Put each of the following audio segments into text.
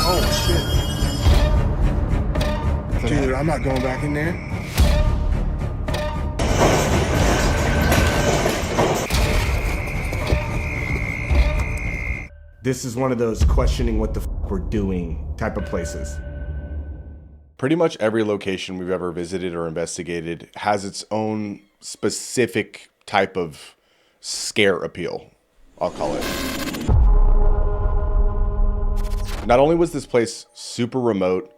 Oh shit. Dude, I'm not going back in there. This is one of those questioning what the we're doing type of places. Pretty much every location we've ever visited or investigated has its own specific type of scare appeal, I'll call it. Not only was this place super remote,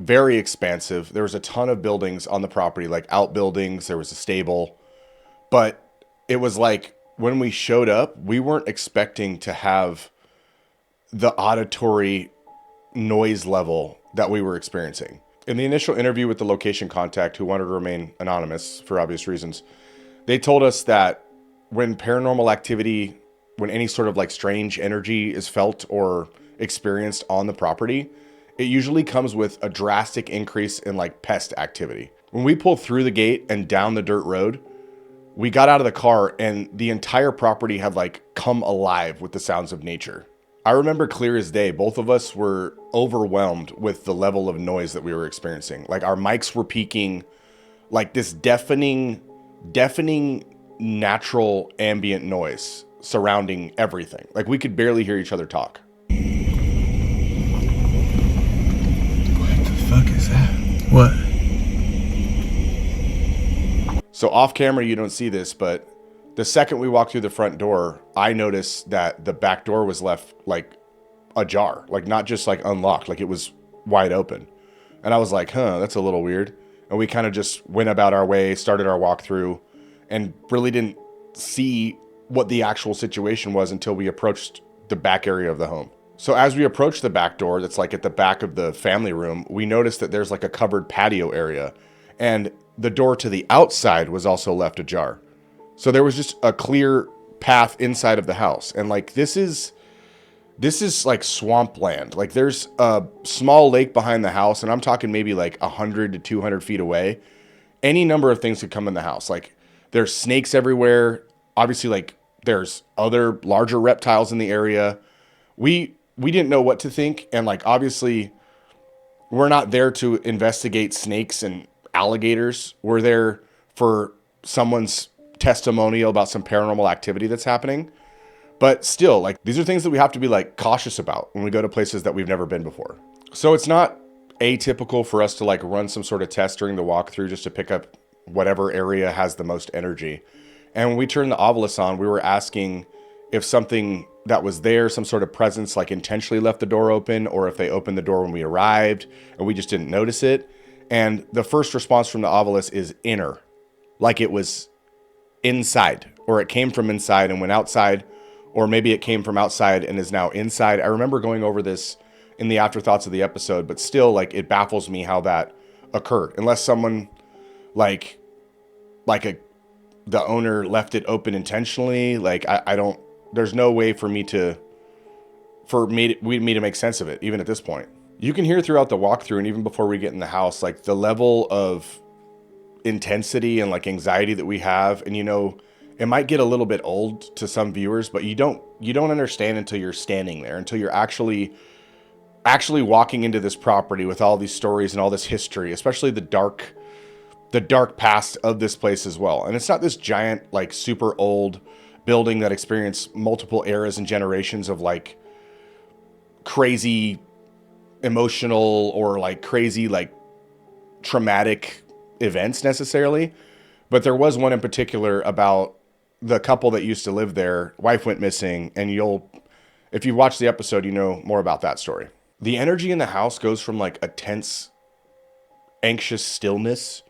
very expansive, there was a ton of buildings on the property, like outbuildings, there was a stable, but it was like when we showed up, we weren't expecting to have the auditory noise level that we were experiencing. In the initial interview with the location contact, who wanted to remain anonymous for obvious reasons, they told us that when paranormal activity, when any sort of like strange energy is felt or experienced on the property, it usually comes with a drastic increase in like pest activity. When we pulled through the gate and down the dirt road, we got out of the car and the entire property had like come alive with the sounds of nature. I remember clear as day, both of us were overwhelmed with the level of noise that we were experiencing. Like our mics were peaking, like this deafening natural ambient noise surrounding everything. Like we could barely hear each other talk. What the fuck is that? What? So off camera, you don't see this, but the second we walked through the front door, I noticed that the back door was left like ajar, like not just like unlocked, like it was wide open. And I was like, that's a little weird. And we kind of just went about our way, started our walkthrough, and really didn't see what the actual situation was until we approached the back area of the home. So as we approached the back door, that's like at the back of the family room, we noticed that there's like a covered patio area, and the door to the outside was also left ajar. So there was just a clear path inside of the house. And like, this is like swampland. Like there's a small lake behind the house, and I'm talking maybe like 100 to 200 feet away. Any number of things could come in the house. Like there's snakes everywhere. Obviously, like there's other larger reptiles in the area. We didn't know what to think. And like, obviously we're not there to investigate snakes and alligators. We're there for someone's testimonial about some paranormal activity that's happening. But still, like, these are things that we have to be like cautious about when we go to places that we've never been before. So it's not atypical for us to like run some sort of test during the walkthrough just to pick up whatever area has the most energy. And when we turned the obelisk on, we were asking if something that was there, some sort of presence, like intentionally left the door open, or if they opened the door when we arrived and we just didn't notice it. And the first response from the obelisk is inner, like it was inside, or it came from inside and went outside, or maybe it came from outside and is now inside. I remember going over this in the afterthoughts of the episode, but still, like, it baffles me how that occurred. Unless someone the owner left it open intentionally. Like, I don't, there's no way for me to make sense of it, even at this point. You can hear throughout the walkthrough, and even before we get in the house, like the level of intensity and like anxiety that we have. And, you know, it might get a little bit old to some viewers, but you don't understand until you're standing there, until you're actually walking into this property with all these stories and all this history, especially the dark past of this place as well. And it's not this giant, like, super old building that experienced multiple eras and generations of like crazy emotional or like crazy, like traumatic events necessarily. But there was one in particular about the couple that used to live there. Wife went missing, and if you watch the episode, you know more about that story. The energy in the house goes from like a tense, anxious stillness,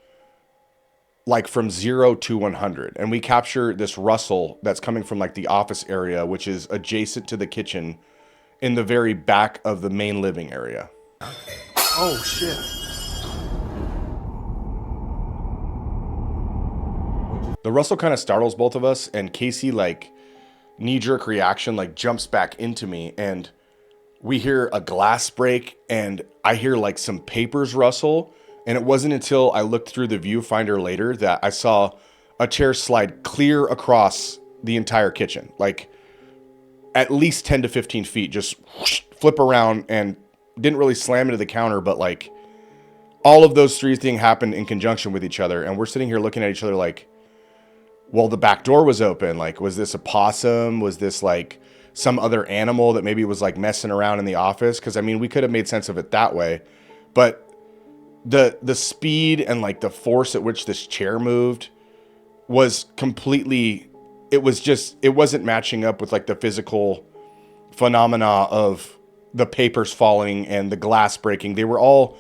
like from 0 to 100. And we capture this rustle that's coming from like the office area, which is adjacent to the kitchen in the very back of the main living area. Oh shit. The rustle kind of startles both of us, and Casey, like, knee-jerk reaction, like, jumps back into me, and we hear a glass break, and I hear like some papers rustle. And it wasn't until I looked through the viewfinder later that I saw a chair slide clear across the entire kitchen, like at least 10 to 15 feet, just whoosh, flip around and didn't really slam into the counter, but like all of those three things happened in conjunction with each other. And we're sitting here looking at each other like, well, the back door was open. Like, was this a possum? Was this like some other animal that maybe was like messing around in the office? Because I mean, we could have made sense of it that way, but the speed and like the force at which this chair moved was completely, it wasn't matching up with like the physical phenomena of the papers falling and the glass breaking. They were all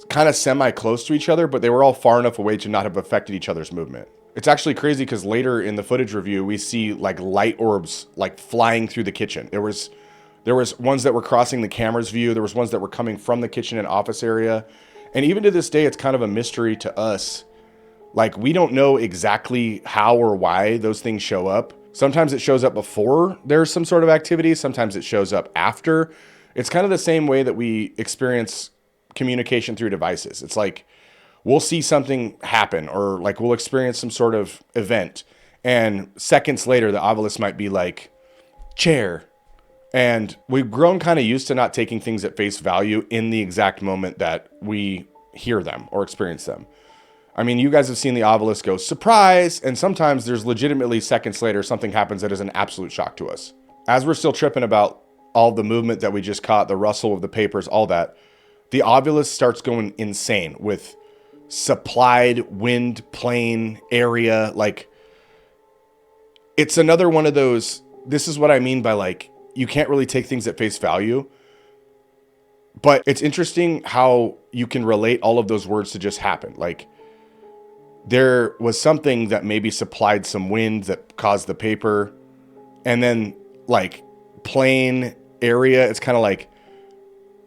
kind of semi close to each other, but they were all far enough away to not have affected each other's movement. It's actually crazy because later in the footage review, we see like light orbs like flying through the kitchen. There was ones that were crossing the camera's view. There was ones that were coming from the kitchen and office area. And even to this day, it's kind of a mystery to us. Like, we don't know exactly how or why those things show up. Sometimes it shows up before there's some sort of activity. Sometimes it shows up after. It's kind of the same way that we experience communication through devices. It's like, we'll see something happen, or like we'll experience some sort of event, and seconds later the obelisk might be like, chair. And we've grown kind of used to not taking things at face value in the exact moment that we hear them or experience them. I mean, you guys have seen the obelisk go surprise, and sometimes there's legitimately seconds later something happens that is an absolute shock to us. As we're still tripping about all the movement that we just caught, the rustle of the papers, all that, the obelisk starts going insane with supplied wind plane area. Like, it's another one of those, this is what I mean by like, you can't really take things at face value, but it's interesting how you can relate all of those words to just happen. Like, there was something that maybe supplied some wind that caused the paper, and then like plane area, it's kind of like,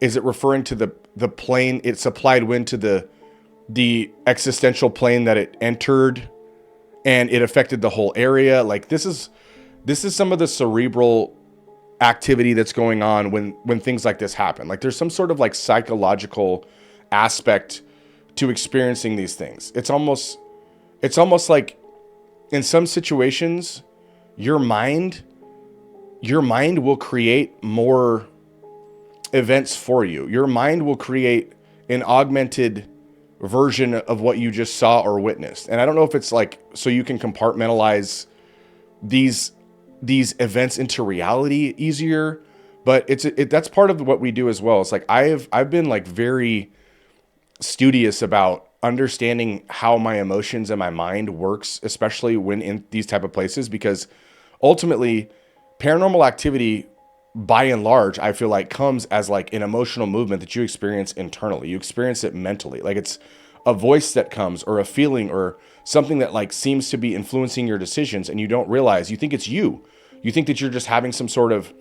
is it referring to the plane? It supplied wind to the existential plane that it entered, and it affected the whole area. Like, this is some of the cerebral activity that's going on when things like this happen. Like, there's some sort of like psychological aspect to experiencing these things. It's almost like in some situations, your mind will create more events for you. Your mind will create an augmented version of what you just saw or witnessed. And I don't know if it's like so you can compartmentalize these events into reality easier, but that's part of what we do as well. It's like I've been like very studious about understanding how my emotions and my mind works, especially when in these type of places, because ultimately paranormal activity, by and large, I feel like comes as like an emotional movement that you experience internally. You experience it mentally. Like, it's a voice that comes, or a feeling, or something that like seems to be influencing your decisions, and you don't realize. You think it's you. You think that you're just having some sort of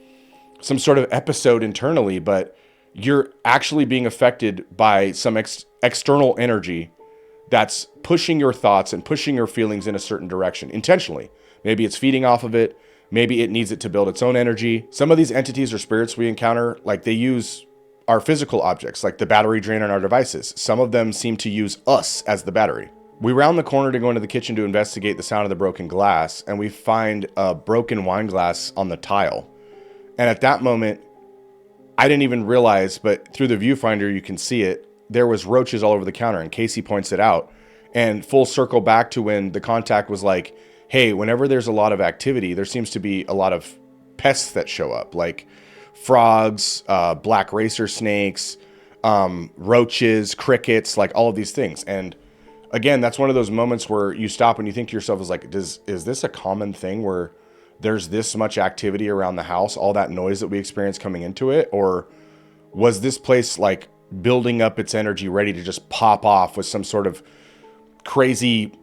episode internally, but you're actually being affected by some external energy that's pushing your thoughts and pushing your feelings in a certain direction intentionally. Maybe it's feeding off of it. Maybe it needs it to build its own energy. Some of these entities or spirits we encounter, like, they use our physical objects, like the battery drain on our devices. Some of them seem to use us as the battery. We round the corner to go into the kitchen to investigate the sound of the broken glass, and we find a broken wine glass on the tile. And at that moment, I didn't even realize, but through the viewfinder, you can see it. There was roaches all over the counter, and Casey points it out. And full circle back to when the contact was like, hey, whenever there's a lot of activity, there seems to be a lot of pests that show up, like frogs, black racer snakes, roaches, crickets, like all of these things. And again, that's one of those moments where you stop and you think to yourself, is like, is this a common thing where there's this much activity around the house, all that noise that we experience coming into it? Or was this place like building up its energy, ready to just pop off with some sort of crazy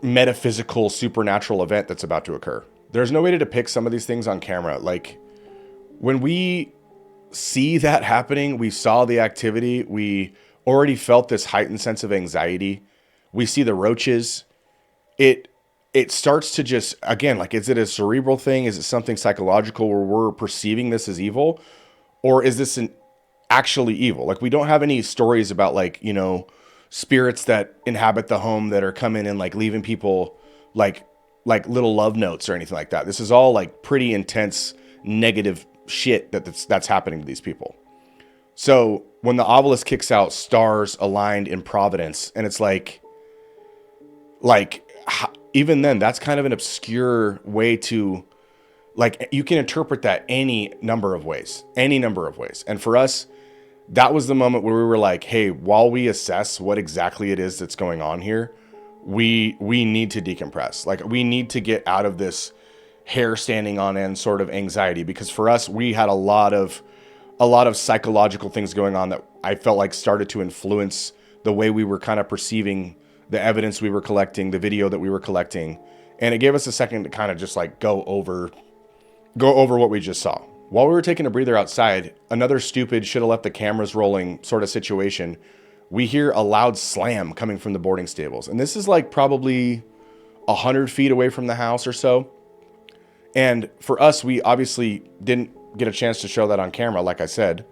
metaphysical supernatural event that's about to occur? There's no way to depict some of these things on camera. Like, when we see that happening, we saw the activity, we already felt this heightened sense of anxiety. We see the roaches. It starts to just, again, like, is it a cerebral thing? Is it something psychological where we're perceiving this as evil? Or is this actually evil? Like, we don't have any stories about, like, you know, spirits that inhabit the home that are coming and like leaving people like little love notes or anything like that. This is all like pretty intense negative shit that's happening to these people. So when the obelisk kicks out, stars aligned in Providence, and it's like even then, that's kind of an obscure way to, like, you can interpret that any number of ways. And for us, that was the moment where we were like, hey, while we assess what exactly it is that's going on here, we need to decompress. Like, we need to get out of this hair standing on end sort of anxiety, because for us, we had a lot of psychological things going on that I felt like started to influence the way we were kind of perceiving the evidence we were collecting, the video that we were collecting. And it gave us a second to kind of just like go over what we just saw. While we were taking a breather outside, another stupid should have left the cameras rolling sort of situation, we hear a loud slam coming from the boarding stables. And this is like probably 100 feet away from the house or so. And for us, we obviously didn't get a chance to show that on camera, like I said.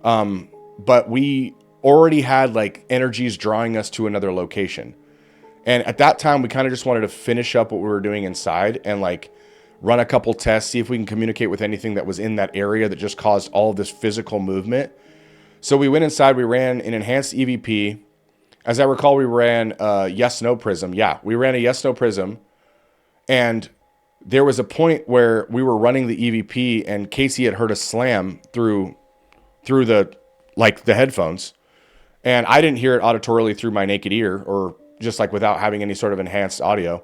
But we already had like energies drawing us to another location. And at that time, we kind of just wanted to finish up what we were doing inside and like run a couple tests, see if we can communicate with anything that was in that area that just caused all of this physical movement. So we went inside, we ran an enhanced EVP. As I recall, we ran a yes-no prism. Yeah, we ran a yes-no prism. And there was a point where we were running the EVP and Casey had heard a slam through the headphones. And I didn't hear it auditorily through my naked ear or just like without having any sort of enhanced audio.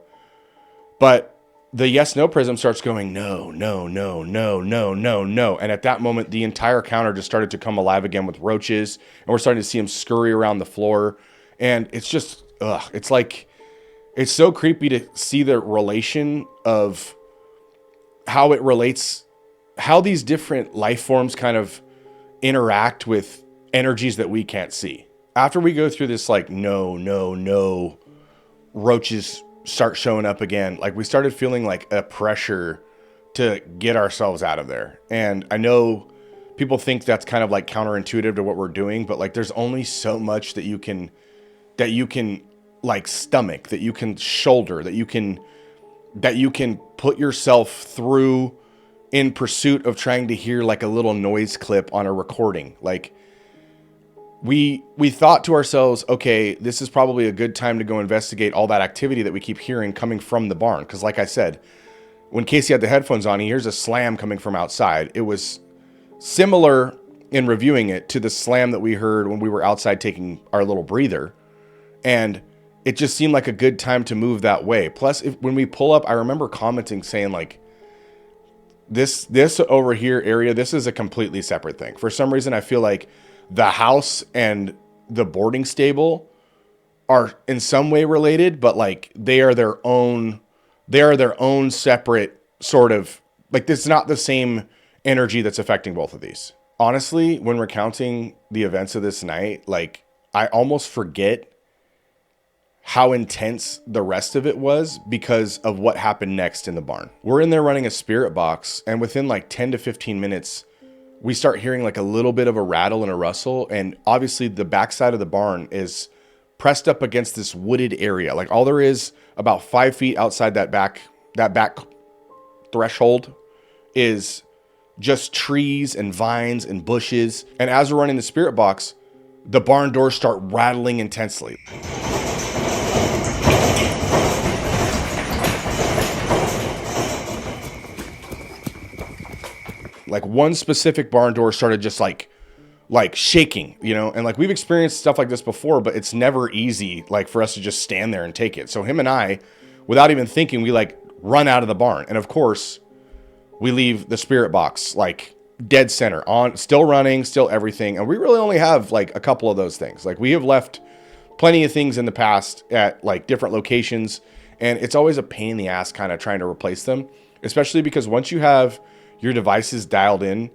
But the yes-no prism starts going, no, no, no, no, no, no, no. And at that moment, the entire counter just started to come alive again with roaches. And we're starting to see them scurry around the floor. And it's just, it's like, it's so creepy to see the relation of how it relates, how these different life forms kind of interact with energies that we can't see. After we go through this, like, no, roaches start showing up again. Like, we started feeling like a pressure to get ourselves out of there. And I know people think that's kind of like counterintuitive to what we're doing, but like, there's only so much that you can like stomach, that you can shoulder, that you can put yourself through in pursuit of trying to hear like a little noise clip on a recording. Like, we thought to ourselves, okay, this is probably a good time to go investigate all that activity that we keep hearing coming from the barn. Because like I said, when Casey had the headphones on, he hears a slam coming from outside. It was similar in reviewing it to the slam that we heard when we were outside taking our little breather. And it just seemed like a good time to move that way. Plus, when we pull up, I remember commenting saying like, this over here area, this is a completely separate thing. For some reason, I feel like the house and the boarding stable are in some way related, but like they are their own separate sort of, like, this is not the same energy that's affecting both of these. Honestly, when recounting the events of this night, like, I almost forget how intense the rest of it was because of what happened next in the barn. We're in there running a spirit box, and within like 10 to 15 minutes, we start hearing like a little bit of a rattle and a rustle. And obviously the backside of the barn is pressed up against this wooded area. Like, all there is about 5 feet outside that back threshold is just trees and vines and bushes. And as we're running the spirit box, the barn doors start rattling intensely. Like, one specific barn door started just like shaking, you know? And like, we've experienced stuff like this before, but it's never easy like for us to just stand there and take it. So him and I, without even thinking, we like run out of the barn. And of course, we leave the spirit box like dead center on, still running, still everything. And we really only have like a couple of those things. Like, we have left plenty of things in the past at like different locations, and it's always a pain in the ass kind of trying to replace them, especially because once you have your devices dialed in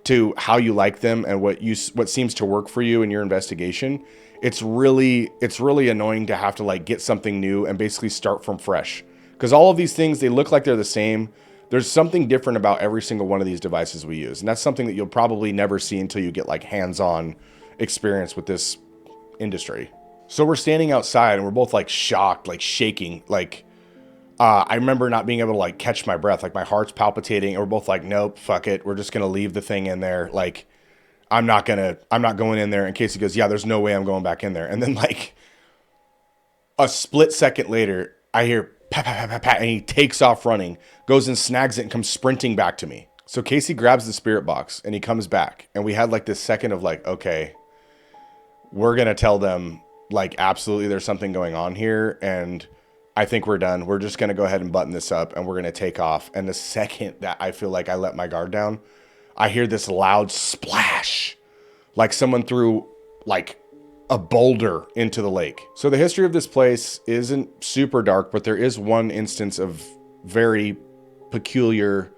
to how you like them and what seems to work for you in your investigation, it's really annoying to have to like get something new and basically start from fresh. Because all of these things, they look like they're the same. There's something different about every single one of these devices we use. And that's something that you'll probably never see until you get like hands-on experience with this industry. So we're standing outside and we're both like shocked, like shaking, like, I remember not being able to like catch my breath, like my heart's palpitating, and we're both like, nope, fuck it. We're just going to leave the thing in there. Like, I'm not going in there. And Casey goes, yeah, there's no way I'm going back in there. And then like a split second later, I hear pat, pat, pat, pat, pat, and he takes off running, goes and snags it and comes sprinting back to me. So Casey grabs the spirit box and he comes back. And we had like this second of like, okay, we're going to tell them like, absolutely there's something going on here. And I think we're done. We're just going to go ahead and button this up and we're going to take off. And the second that I feel like I let my guard down, I hear this loud splash, like someone threw like a boulder into the lake. So the history of this place isn't super dark, but there is one instance of very peculiar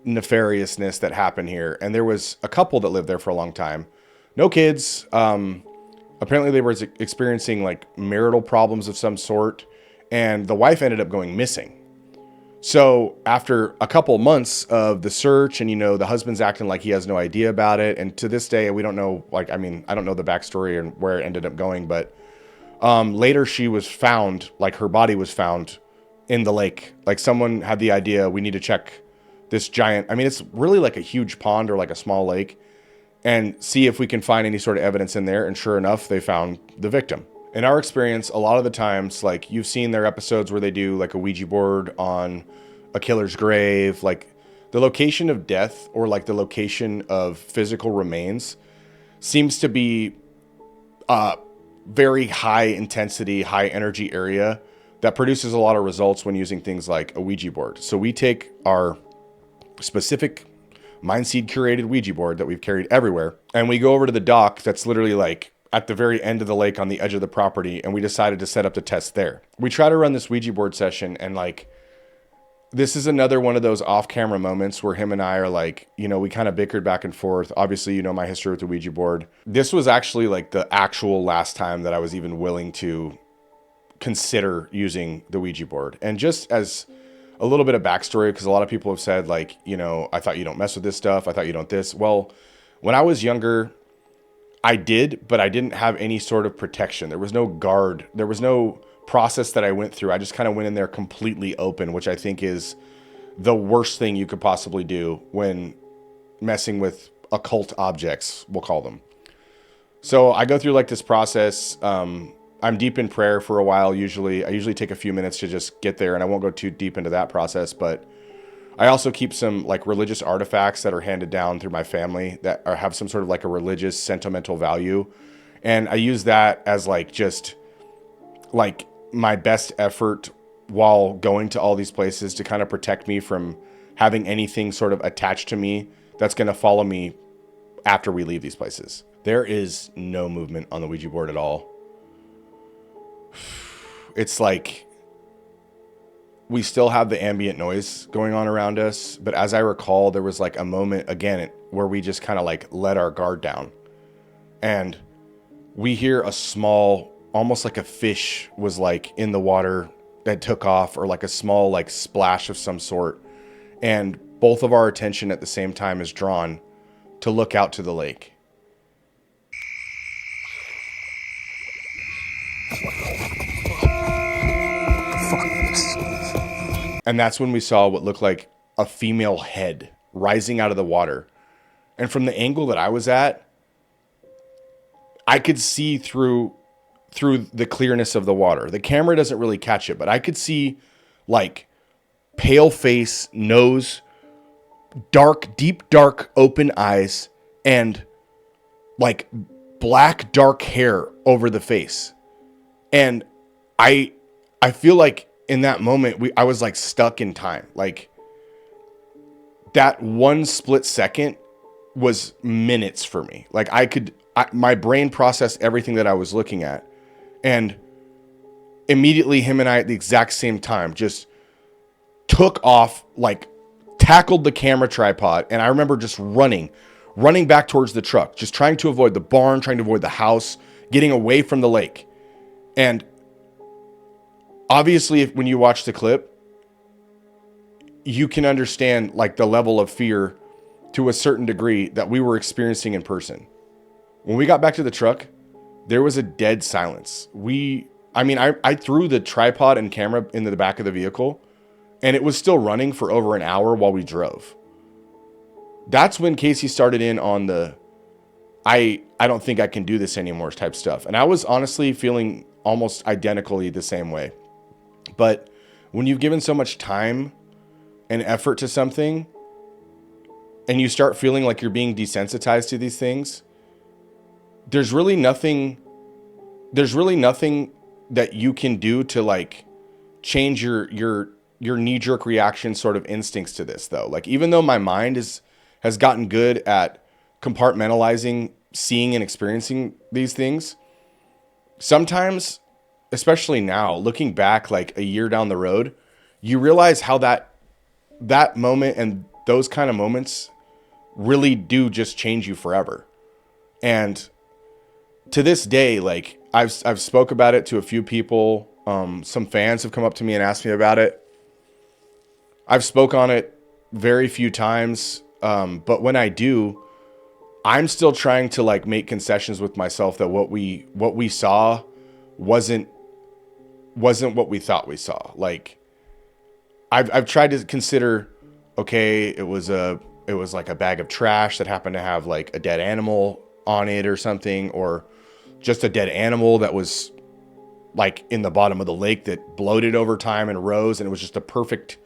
nefariousness that happened here. And there was a couple that lived there for a long time. No kids. Apparently they were experiencing like marital problems of some sort. And the wife ended up going missing. So after a couple months of the search and, the husband's acting like he has no idea about it. And to this day, we don't know, I don't know the backstory and where it ended up going. But later she was found, like her body was found in the lake. Like someone had the idea, we need to check this giant, it's really like a huge pond or like a small lake and see if we can find any sort of evidence in there. And sure enough, they found the victim. In our experience, a lot of the times, like you've seen their episodes where they do like a Ouija board on a killer's grave, like the location of death or like the location of physical remains seems to be a very high intensity, high energy area that produces a lot of results when using things like a Ouija board. So we take our specific Mindseed curated Ouija board that we've carried everywhere, and we go over to the dock that's literally like at the very end of the lake on the edge of the property, and we decided to set up the test there. We try to run this Ouija board session, and like this is another one of those off-camera moments where him and I are like, we kind of bickered back and forth. Obviously, my history with the Ouija board. This was actually like the actual last time that I was even willing to consider using the Ouija board. And just as a little bit of backstory, because a lot of people have said like, I thought you don't mess with this stuff. I thought you don't this. Well, when I was younger, I did, but I didn't have any sort of protection. There was no guard. There was no process that I went through. I just kind of went in there completely open, which I think is the worst thing you could possibly do when messing with occult objects, we'll call them. So I go through like this process. I'm deep in prayer for a while. I usually take a few minutes to just get there, and I won't go too deep into that process, but I also keep some like religious artifacts that are handed down through my family that have some sort of like a religious sentimental value. And I use that as like, just like my best effort while going to all these places to kind of protect me from having anything sort of attached to me that's going to follow me after we leave these places. There is no movement on the Ouija board at all. It's like we still have the ambient noise going on around us. But as I recall, there was like a moment again where we just kind of like let our guard down, and we hear a small, almost like a fish was like in the water that took off, or like a small like splash of some sort. And both of our attention at the same time is drawn to look out to the lake. And that's when we saw what looked like a female head rising out of the water. And from the angle that I was at, I could see through the clearness of the water. The camera doesn't really catch it, but I could see like pale face, nose, deep dark open eyes, and like black dark hair over the face. And I feel like in that moment, I was like stuck in time. Like that one split second was minutes for me. Like my brain processed everything that I was looking at, and immediately him and I at the exact same time just took off, like tackled the camera tripod. And I remember just running back towards the truck, just trying to avoid the barn, trying to avoid the house, getting away from the lake. And obviously, when you watch the clip, you can understand like the level of fear to a certain degree that we were experiencing in person. When we got back to the truck, there was a dead silence. I threw the tripod and camera into the back of the vehicle, and it was still running for over an hour while we drove. That's when Casey started in on the I don't think I can do this anymore type stuff. And I was honestly feeling almost identically the same way. But when you've given so much time and effort to something and you start feeling like you're being desensitized to these things, there's really nothing that you can do to like change your knee-jerk reaction sort of instincts to this though. Like, even though my mind has gotten good at compartmentalizing, seeing and experiencing these things, sometimes, especially now, looking back like a year down the road, you realize how that moment and those kind of moments really do just change you forever. And to this day, like I've spoke about it to a few people. Some fans have come up to me and asked me about it. I've spoke on it very few times. But when I do, I'm still trying to like make concessions with myself that what we saw wasn't what we thought we saw. Like I've tried to consider, okay, it was like a bag of trash that happened to have like a dead animal on it or something, or just a dead animal that was like in the bottom of the lake that bloated over time and rose, and it was just a perfect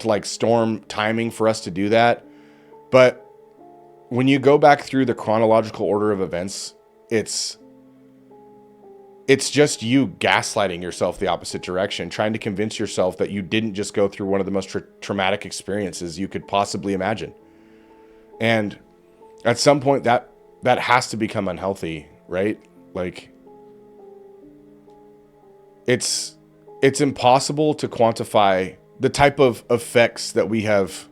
like storm timing for us to do that. But when you go back through the chronological order of events, it's just you gaslighting yourself the opposite direction, trying to convince yourself that you didn't just go through one of the most traumatic experiences you could possibly imagine. And at some point that has to become unhealthy, right? Like it's impossible to quantify the type of effects that we have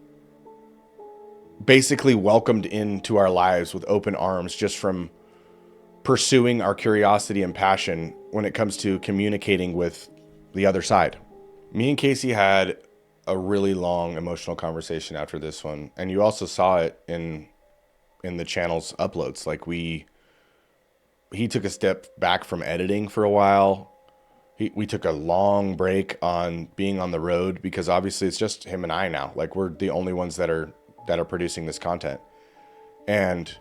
basically welcomed into our lives with open arms just from pursuing our curiosity and passion when it comes to communicating with the other side. Me and Casey had a really long emotional conversation after this one, and you also saw it in the channel's uploads. Like he took a step back from editing for a while. We took a long break on being on the road because obviously it's just him and I now. Like, we're the only ones that are producing this content. And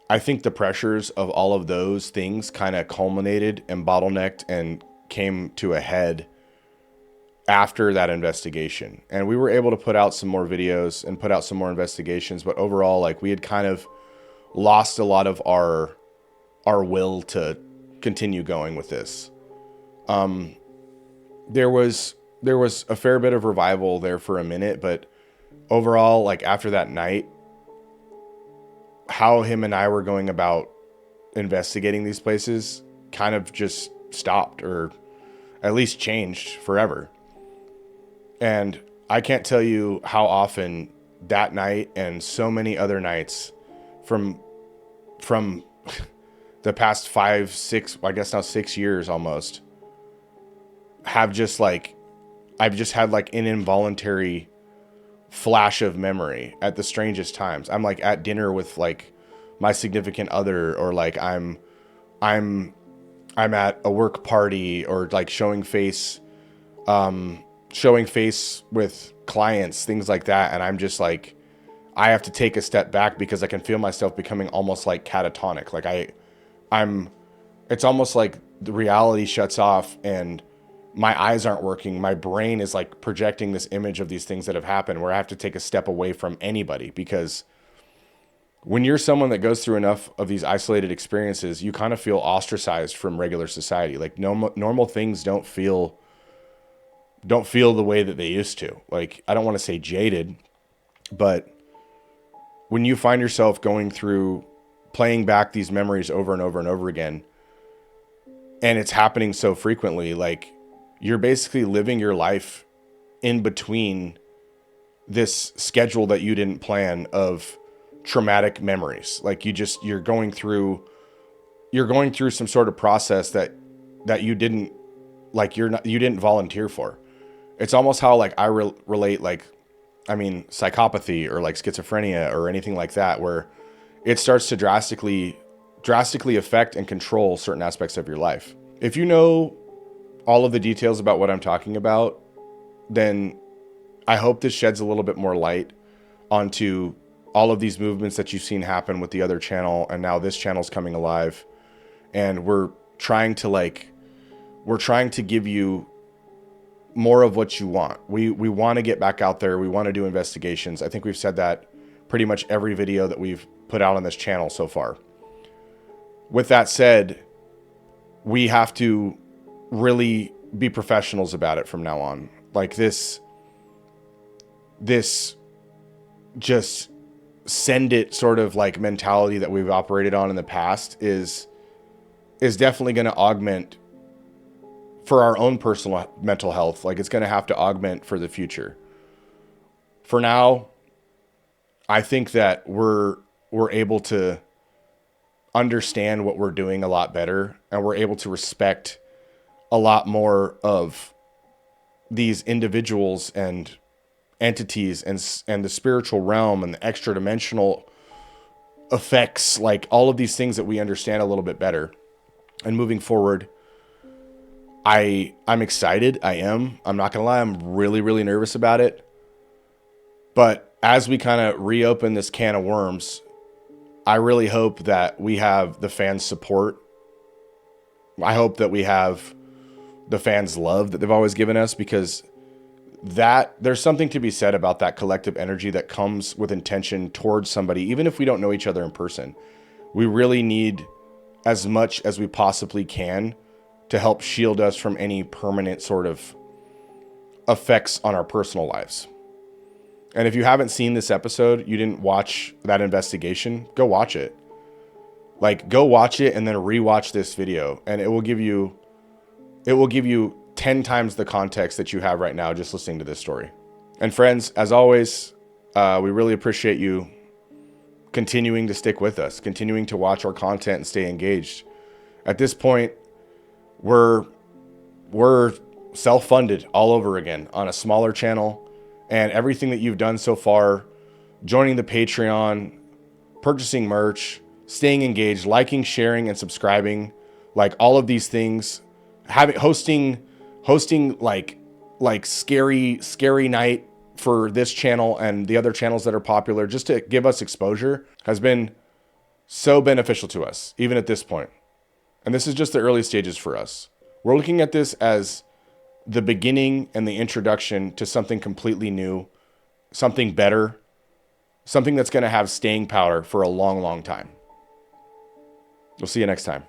I think the pressures of all of those things kind of culminated and bottlenecked and came to a head after that investigation. And we were able to put out some more videos and put out some more investigations, but overall, like, we had kind of lost a lot of our will to continue going with this. There was a fair bit of revival there for a minute, but overall, like, after that night, how him and I were going about investigating these places kind of just stopped, or at least changed forever. And I can't tell you how often that night and so many other nights from the past 5, 6, I guess now 6 years almost, have just like, I've just had like an involuntary flash of memory at the strangest times. I'm like at dinner with like my significant other, or like I'm at a work party, or like showing face with clients, things like that. And I'm just like, I have to take a step back because I can feel myself becoming almost like catatonic. Like it's almost like the reality shuts off and my eyes aren't working. My brain is like projecting this image of these things that have happened, where I have to take a step away from anybody, because when you're someone that goes through enough of these isolated experiences, you kind of feel ostracized from regular society. Like normal things don't feel the way that they used to. Like, I don't want to say jaded, but when you find yourself going through playing back these memories over and over and over again, and it's happening so frequently, like, you're basically living your life in between this schedule that you didn't plan of traumatic memories. Like, you're going through some sort of process that you didn't, like, you didn't volunteer for. It's almost how like I relate, like, I mean, psychopathy or like schizophrenia or anything like that, where it starts to drastically affect and control certain aspects of your life. If you know all of the details about what I'm talking about, then I hope this sheds a little bit more light onto all of these movements that you've seen happen with the other channel, and now this channel's coming alive, and we're trying to give you more of what you want. We want to get back out there. We want to do investigations. I think we've said that pretty much every video that we've put out on this channel so far. With that said, we have to really be professionals about it from now on. Like this just send it sort of like mentality that we've operated on in the past is definitely going to augment for our own personal mental health. Like it's going to have to augment for the future. For now, I think that we're able to understand what we're doing a lot better, and we're able to respect a lot more of these individuals and entities and the spiritual realm and the extra dimensional effects, like all of these things that we understand a little bit better. And moving forward, I'm excited. I'm not gonna lie, I'm really, really nervous about it. But as we kind of reopen this can of worms, I really hope that we have the fans' support. I hope that we have the fans' love that they've always given us, because that there's something to be said about that collective energy that comes with intention towards somebody, even if we don't know each other in person. We really need as much as we possibly can to help shield us from any permanent sort of effects on our personal lives. And if you haven't seen this episode, you didn't watch that investigation, go watch it. Like, go watch it and then rewatch this video, and it will give you 10 times the context that you have right now just listening to this story. And friends, as always, we really appreciate you continuing to stick with us, continuing to watch our content and stay engaged. At this point, we're self-funded all over again on a smaller channel, and everything that you've done so far, joining the Patreon, purchasing merch, staying engaged, liking, sharing, and subscribing, like all of these things, hosting like scary night for this channel and the other channels that are popular, just to give us exposure, has been so beneficial to us, even at this point. And this is just the early stages for us. We're looking at this as the beginning and the introduction to something completely new, something better, something that's going to have staying power for a long, long time. We'll see you next time.